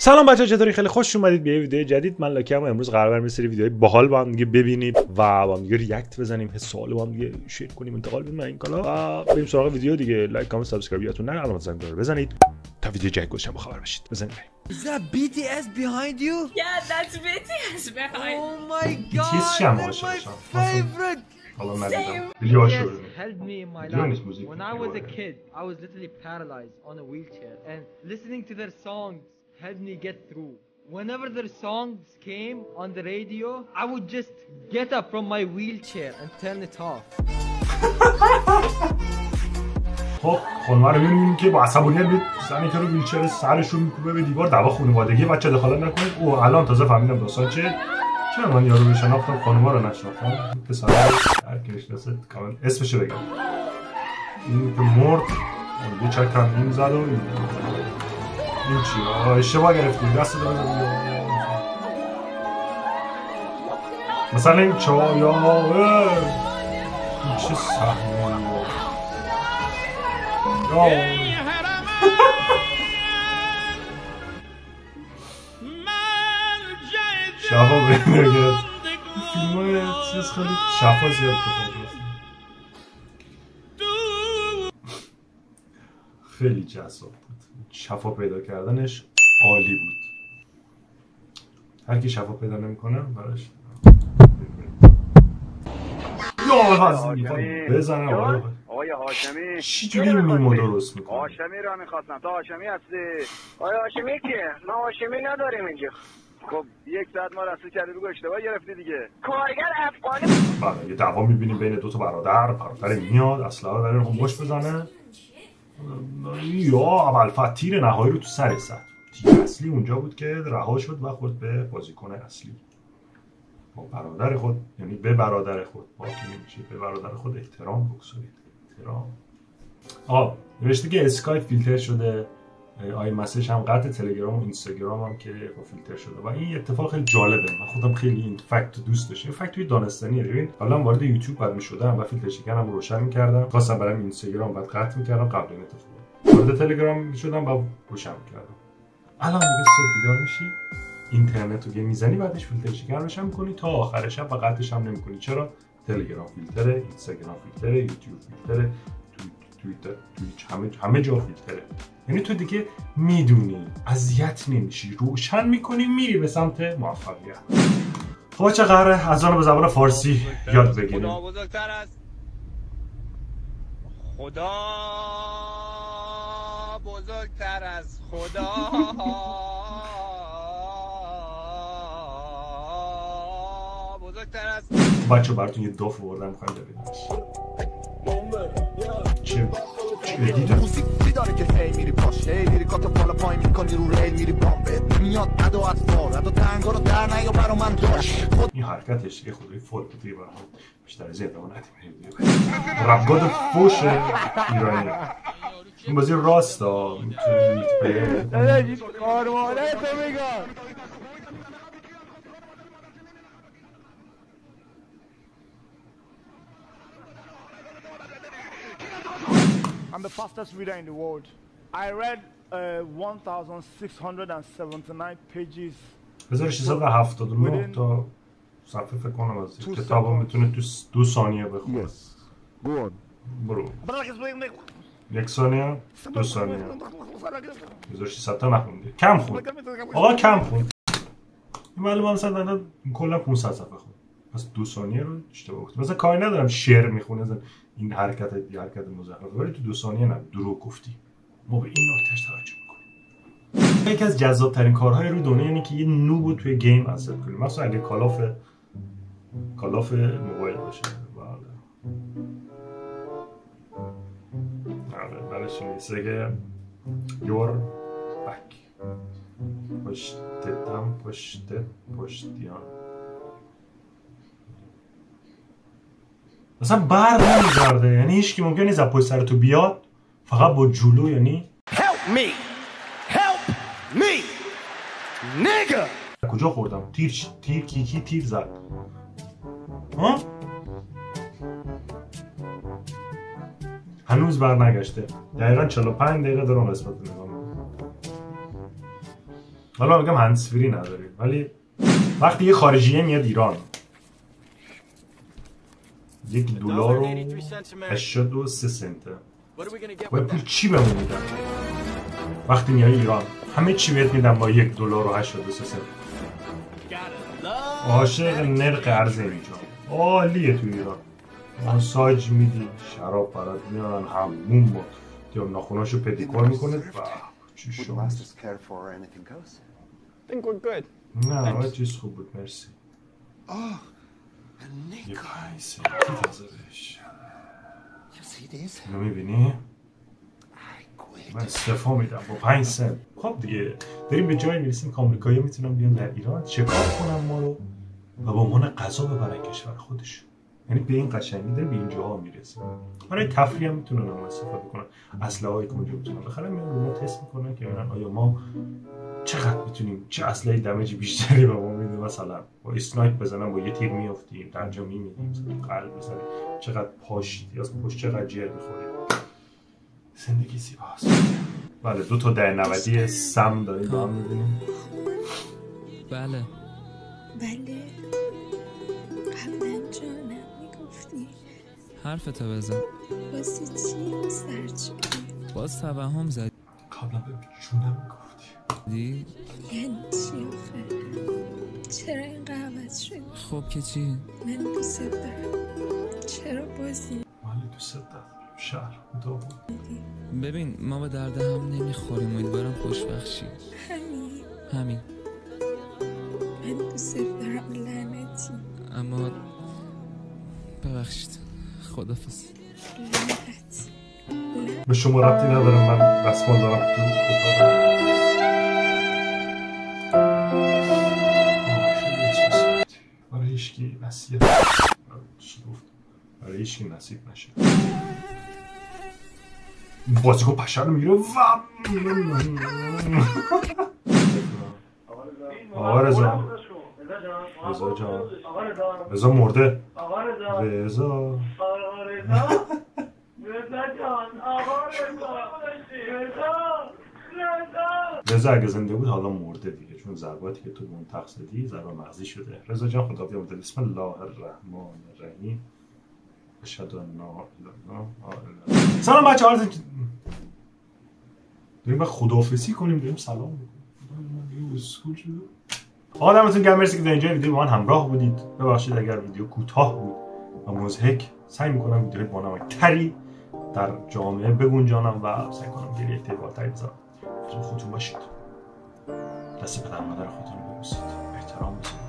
سلام بچه‌ها، چطوری؟ خیلی خوش اومدید به یه ویدیو جدید. من لاکی ام. امروز قراره بریم یه سری ویدیوهای باحال با هم دیگه ببینیم و با هم دیگه ریاکت بزنیم، سوال با هم دیگه شیر کنیم، انتقال بدیم این کالا و بریم سراغ ویدیو دیگه. لایک، کامنت، سابسکرایب یادتون نره. الان زنگ رو بزنید تا ویدیو جدید گذاشتم خبر بشید. بزنید. Is that BTS behind you? Yeah, that's BTS behind. Oh my god, they're my favorite! Helped me in my life. When I was a kid, I was literally paralyzed on a wheelchair, and listening to their songs helped me get through. Whenever their songs came on the radio, I would just get up from my wheelchair and turn it off. خب خانم رو می‌بینیم که با عصبانیت به زنی که رو ویلچر سرش رو می‌کوبه به دیوار. دعوا خانوادگی بچه دخالت نکنید. او الان تازه فهمیدم داستان چیه. چرا من یارو رو شناختم خانوما رو نشناختم؟ پسر هر کی بشناسه کامل اسمش رو بگم. این که مرد یه چکم این زد و این چی؟ اشتباه گرفتی دست داره زدی. مثلا این چایا چه صحنه شفا بگه فیلم های چیز خیلی شفا زیاد بخواه خیلی جذاب بود. شفا پیدا کردنش عالی بود. هر کی شفا پیدا نمیکنه براش بزنه. آقای هاشمی چی جوری این میمو درست میکنه؟ هاشمی را میخواستم. تا هاشمی هستی؟ آقای هاشمی کیه؟ ما هاشمی نداریم اینجا. خب یک ساعت ما رسول کردی بگو اشتباه گرفتی دیگه. کارگر افغانی. بله یه دعوا میبینیم بین دو تا برادر میاد اصلا رو داره هموش بزنه یا اول تیر نهایی رو تو سر زد. تیر اصلی اونجا بود که رها شد و خورد به بازیکن اصلی. با برادر خود، یعنی به برادر خود با که نمیشه به برادر خود احترام بگذارید. احترام. نوشته که اسکایپ فیلتر شده، آی مسیج هم قطع، تلگرام و اینستاگرام هم که فیلتر شده و این اتفاق خیلی جالبه. من خودم خیلی این فکت دوست داشتم. این فکت توی دانستنیه. ببین قبلا وارد یوتیوب بعد میشدم و فیلتر شکنم رو روشن میکردم، خواستم برام اینستاگرام بعد قطع میکردم قبل این اتفاق. وارد تلگرام میشدم بعد روشن میکردم. الان دیگه صبح بیدار میشی اینترنت رو میزنی بعدش فیلتر شکن روشن میکنی تا آخر شب و قطعش هم نمیکنی. چرا؟ تلگرام فیلتره، اینستاگرام فیلتره، یوتیوب فیلتره، توییتر، توییچ همه جا فیلتره. یعنی تو دیگه میدونی، اذیت نمیشی، روشن میکنی، میری به سمت موفقیت. خب چه قراره از آن به زبان فارسی یاد بگیریم. خدا بزرگتر از خدا، بزرگتر از خدا، بزرگتر از بچه براتون یه داف آوردم میخوایم ببینیمش. چه ادیده موسیقی داره که هی میری پاشه لیریکاتو بالا پای میکنی رو ریل میری بامبت میاد ادو از فار ادو تنگا رو در نیا برا من داشت. این حرکتش یه خودی فول بودی برام بیشتر از این ادامه ندیم. رپگاد فوش ایرانی. این بازی راستا میتونید داداش کارمانه تو میگم. I'm the fastest reader in the world. I read 1679 pages. 1679 تا صفحه فکر کنم از کتابو میتونه تو 2 ثانیه بخونه. Yes. Go on. برو. 1 ثانیه 2 ثانیه 1600 تا نخوندی. کم خوند. آقا کم خوند. این معلومه مثلا کلا 500 صفحه خوند. پس 2 ثانیه رو اشتباه گفت. مثلا کاری ندارم شعر میخونه این حرکت مزخرفه ولی تو 2 ثانیه نه دروغ گفتی. ما به این نکتهش توجه میکنیم. یکی از جذاب ترین کارهای روی دنیا اینه که یه نوب توی گیم اسید کنیم. مثلا اگه کالاف موبایل باشه. بله برش میگه که your back پشتیان مثلا بر نمیگرده، یعنی هیچ کی ممکن نیست از پشت سر تو بیاد، فقط با جلو. یعنی Help me nigga. کجا خوردم؟ تیر کی تیر زد؟ ها؟ هنوز بر نگشته. دقیقاً 45 دقیقه دارم قسمت نگاه میکنم. حالا میگم هندزفری نداریم، ولی وقتی یه خارجیه میاد ایران $1.83 باید پول چی بهمون میدن؟ وقتی میای ایران همه چی بهت میدن با $1.83. عاشق نرخ ارز اینجا عالیه تو ایران. ماساژ میدی، شراب برات میارن، همون با یا ناخوناشو پدیکور میکنه. چی شد؟ نه ولی چیز خوب بود مرسی. یه 5 سنتی تازه بهش اینو میبینی؟ من استعفا میدم با 5 سنت. خب دیگه داریم به جایی میرسیم که آمریکایی میتونن بیان در ایران چکار کنن ما رو و با عنوان غذا ببرن کشور خودشون. یعنی به این قشنگی داریم به اینجاها میرسیم. برای تفریح هم میتونن اون استفاده کنن. اسلحه‌ای که اونجا میتونن بخرن میان ما تست میکنن که آیا ما چقدر میتونیم چه اسلحه دمیج بیشتری به ما میده. مثلا با اسنایپ بزنن با یه تیر میافتیم، درجا میمیریم، مثلا قلب بزنیم چقدر پاش یا پشت چقدر جر میخوریم. زندگی زیباست. بله 2 تا 1090 سم داریم با هم میبینیم. بله قبلا جانم میگفتی حرفتو بزن. واسه چی سرد شدی؟ باز توهم زدی. قبلا به جونم میگفتی یعنی چی آخه؟ چرا این قهوت شدی؟ خب که چی؟ من دوست دارم. چرا بازی؟ ولی دوست دارم. شهر دو بود. ببین ما به درد هم نمیخوریم، امیدوارم خوشبخت شی. همین من دوست دارم لعنتی. اما ببخشید خدافظ. لعنت به شما ربطی ندارم، من دستمال دارم تو اتاقم. برای هیچکی نصیب برای هیچکی نصیب نشه. بازیکن پشه رو میگیره. آقا رضا جان رضا مرده. رضا رضا اگه زنده بود حالا مرده دیگه، چون ضرباتی که تو منطق زدی ضربه مغزی شده. رضا جان خدا بیامرزه. بسم الله الرحمن الرحیم. اشهد ان لا اله الا الله. سلام بچه‌ها، داریم با خداحافظی کنیم، داریم سلام میکنیم. آدمتون گرم، مرسی که در اینجا ویدیو با من همراه بودید. ببخشید اگر ویدیو کوتاه بود و مضحک. سعی میکنم ویدیوهای بانمک‌تری در جامعه بگنجانم و سعی کنم گریه اعتبارتری بذارم. خودتون باشید. دست پدر مادر خودتون رو ببوسید. احترام بذارید.